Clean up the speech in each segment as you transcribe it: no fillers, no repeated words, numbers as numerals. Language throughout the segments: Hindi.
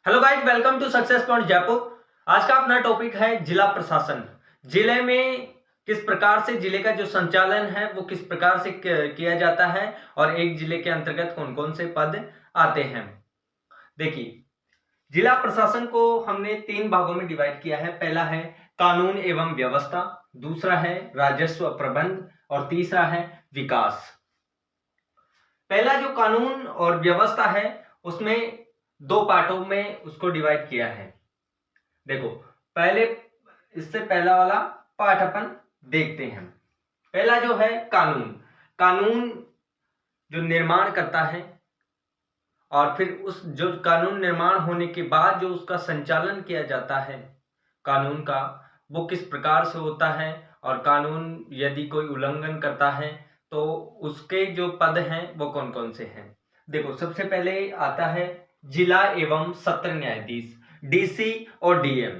Hello guys, welcome to success point Jaipur. आज का अपना टॉपिक है जिला प्रशासन। जिले में किस प्रकार से जिले का जो संचालन है वो किस प्रकार से किया जाता है और एक जिले के अंतर्गत कौन कौन से पद आते हैं। देखिए, जिला प्रशासन को हमने 3 भागों में डिवाइड किया है। पहला है कानून एवं व्यवस्था, दूसरा है राजस्व प्रबंध और तीसरा है विकास। पहला जो कानून और व्यवस्था है उसमें 2 पार्टों में उसको डिवाइड किया है। देखो, पहले इससे पहला वाला पार्ट अपन देखते हैं। पहला जो है कानून। कानून जो निर्माण करता है और फिर उस जो कानून निर्माण होने के बाद जो उसका संचालन किया जाता है कानून का, वो किस प्रकार से होता है और कानून यदि कोई उल्लंघन करता है तो उसके जो पद हैं वो कौन कौन से हैं। देखो, सबसे पहले आता है जिला एवं सत्र न्यायाधीश, डीसी और डीएम।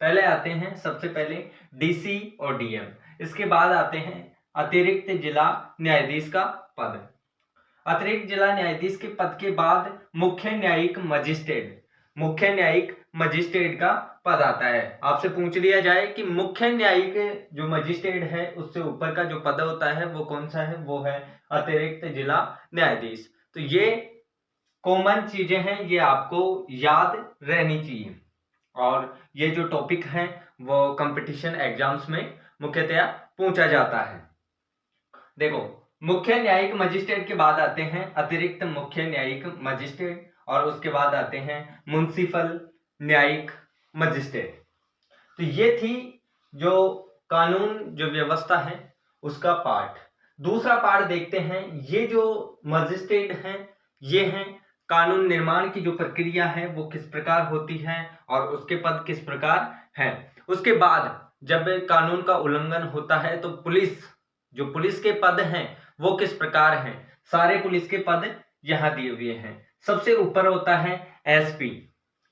पहले आते हैं सबसे पहले डीसी और डीएम, इसके बाद आते हैं अतिरिक्त जिला न्यायाधीश का पद। अतिरिक्त जिला न्यायाधीश के पद के बाद मुख्य न्यायिक मजिस्ट्रेट का पद आता है। आपसे पूछ लिया जाए कि मुख्य न्यायिक जो मजिस्ट्रेट है उससे ऊपर का जो पद होता है वो कौन सा है, वो है अतिरिक्त जिला न्यायाधीश। तो ये कॉमन चीजें हैं, ये आपको याद रहनी चाहिए। और ये जो टॉपिक है वो कंपटीशन एग्जाम्स में मुख्यतया पूछा जाता है। देखो, मुख्य न्यायिक मजिस्ट्रेट के बाद आते हैं अतिरिक्त मुख्य न्यायिक मजिस्ट्रेट और उसके बाद आते हैं म्युनिसिपल न्यायिक मजिस्ट्रेट। तो ये थी जो कानून जो व्यवस्था है उसका पार्ट। दूसरा पार्ट देखते हैं, ये जो मजिस्ट्रेट हैं ये हैं कानून निर्माण की जो प्रक्रिया है वो किस प्रकार होती है और उसके पद किस प्रकार है। उसके बाद जब कानून का उल्लंघन होता है तो पुलिस के पद हैं वो किस प्रकार हैं। सारे पुलिस के पद यहां दिए हुए हैं। सबसे ऊपर होता है एसपी।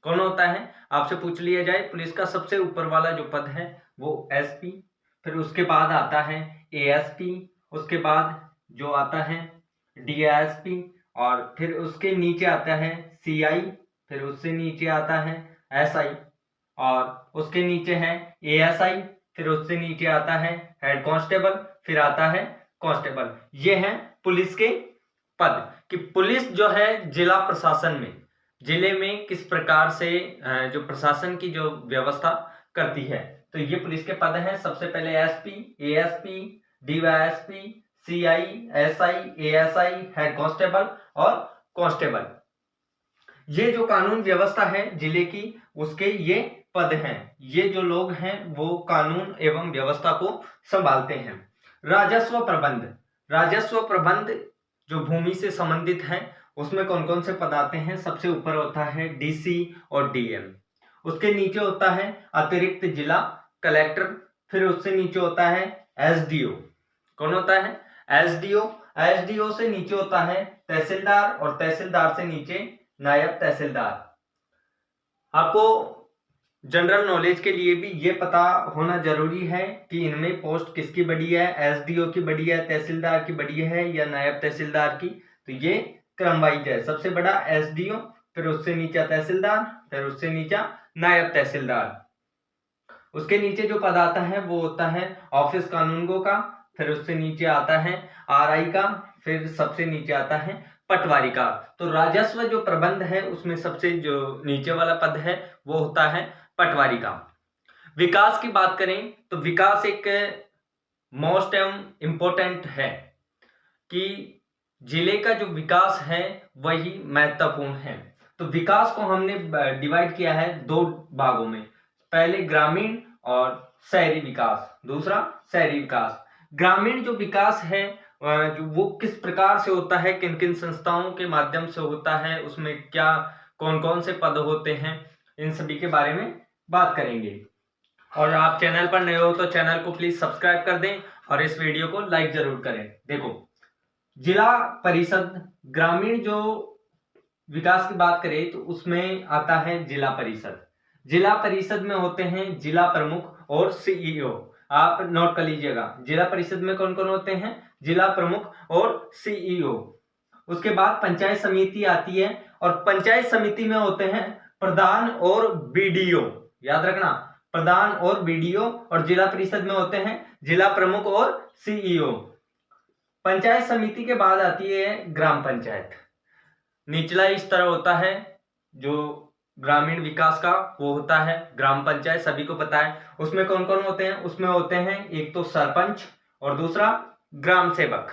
कौन होता है, आपसे पूछ लिया जाए, पुलिस का सबसे ऊपर वाला जो पद है वो एसपी। फिर उसके बाद आता है एएसपी, उसके बाद जो आता है डीएसपी और फिर उसके नीचे आता है सीआई, फिर उससे नीचे आता है एसआई और उसके नीचे है एएसआई, फिर उससे नीचे आता है हेड कांस्टेबल, फिर आता है कांस्टेबल। ये हैं पुलिस के पद कि पुलिस जो है जिला प्रशासन में जिले में किस प्रकार से जो प्रशासन की जो व्यवस्था करती है। तो ये पुलिस के पद हैं। सबसे पहले SP, ASP, DYSP, CI, SI, ASI, head constable और कांस्टेबल। ये जो कानून व्यवस्था है जिले की उसके ये पद हैं। ये जो लोग हैं वो कानून एवं व्यवस्था को संभालते हैं। राजस्व प्रबंध जो भूमि से संबंधित है उसमें कौन कौन से पद आते हैं। सबसे ऊपर होता है डीसी और डीएम, उसके नीचे होता है अतिरिक्त जिला कलेक्टर, फिर उससे नीचे होता है एसडीओ। कौन होता है, एसडीओ से नीचे होता है तहसीलदार और तहसीलदार से नीचे नायब तहसीलदार। आपको जनरल नॉलेज के लिए भी ये पता होना जरूरी है कि इनमें पोस्ट किसकी बड़ी है, एसडीओ की बड़ी है, तहसीलदार की बड़ी है या नायब तहसीलदार की। तो ये क्रम वाइज है, सबसे बड़ा एसडीओ, फिर उससे नीचे तहसीलदार, फिर उससे नीचे नायब तहसीलदार। उसके नीचे जो पद आता है वो होता है ऑफिस कानूनगो का, फिर उससे नीचे आता है आरआई का, फिर सबसे नीचे आता है पटवारी का। तो राजस्व जो प्रबंध है उसमें सबसे जो नीचे वाला पद है वो होता है पटवारी का। विकास की बात करें तो विकास एक मोस्ट एवं इम्पोर्टेंट है कि जिले का जो विकास है वही महत्वपूर्ण है। तो विकास को हमने डिवाइड किया है 2 भागों में, पहले ग्रामीण और शहरी विकास, दूसरा शहरी विकास। ग्रामीण जो विकास है जो वो किस प्रकार से होता है, किन किन संस्थाओं के माध्यम से होता है, उसमें क्या कौन कौन से पद होते हैं, इन सभी के बारे में बात करेंगे। और आप चैनल पर नए हो तो चैनल को प्लीज सब्सक्राइब कर दें और इस वीडियो को लाइक जरूर करें। देखो, जिला परिषद ग्रामीण जो विकास की बात करें तो उसमें आता है जिला परिषद। जिला परिषद में होते हैं जिला प्रमुख और सीईओ। आप नोट कर लीजिएगा, जिला परिषद में कौन कौन होते हैं, जिला प्रमुख और सीईओ। उसके बाद पंचायत समिति आती है और पंचायत समिति में होते हैं प्रधान और बीडीओ, याद रखना, प्रधान और बीडीओ, और जिला परिषद में होते हैं जिला प्रमुख और सीईओ। पंचायत समिति के बाद आती है ग्राम पंचायत। निचला स्तर होता है जो ग्रामीण विकास का, वो होता है ग्राम पंचायत, सभी को पता है। उसमें कौन कौन होते हैं? उसमें होते हैं एक तो सरपंच और दूसरा ग्राम सेवक।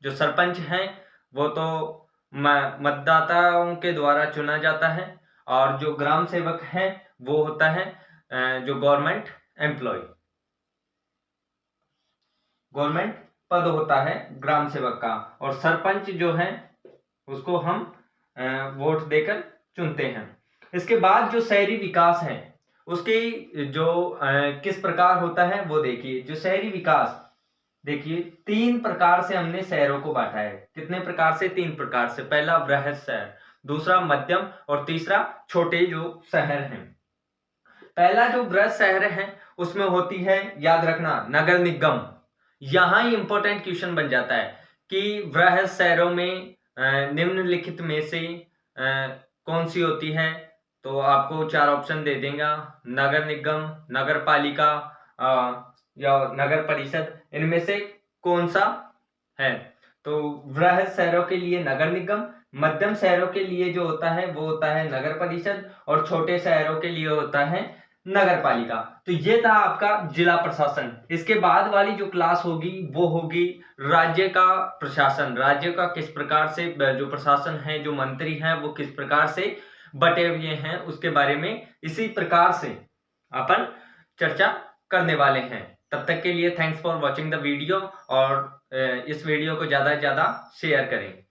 जो सरपंच हैं वो तो मतदाताओं के द्वारा चुना जाता है, और जो ग्राम सेवक है वो होता है जो गवर्नमेंट एम्प्लॉय, गवर्नमेंट पद होता है ग्राम सेवक का। और सरपंच जो है उसको हम वोट देकर चुनते हैं। इसके बाद जो शहरी विकास है उसकी जो किस प्रकार होता है वो देखिए। जो शहरी विकास, देखिए 3 प्रकार से हमने शहरों को बांटा है। कितने प्रकार से? 3 प्रकार से। पहला बृहद शहर, दूसरा मध्यम, और तीसरा छोटे जो शहर हैं। पहला जो बृहद शहर है उसमें होती है, याद रखना, नगर निगम। यहां ही इंपॉर्टेंट क्वेश्चन बन जाता है कि बृहद शहरों में निम्नलिखित में से कौन सी होती है? तो आपको 4 ऑप्शन दे देगा, नगर निगम, नगर पालिका या नगर परिषद, इनमें से कौन सा है? तो बृहद शहरों के लिए नगर निगम, मध्यम शहरों के लिए जो होता है वो होता है नगर परिषद, और छोटे शहरों के लिए होता है नगर पालिका। तो ये था आपका जिला प्रशासन। इसके बाद वाली जो क्लास होगी वो होगी राज्य का प्रशासन। राज्य का किस प्रकार से जो प्रशासन है, जो मंत्री हैं वो किस प्रकार से बटे हुए हैं, उसके बारे में इसी प्रकार से अपन चर्चा करने वाले हैं। तब तक के लिए thanks for watching the video, और इस वीडियो को ज्यादा से ज्यादा शेयर करें।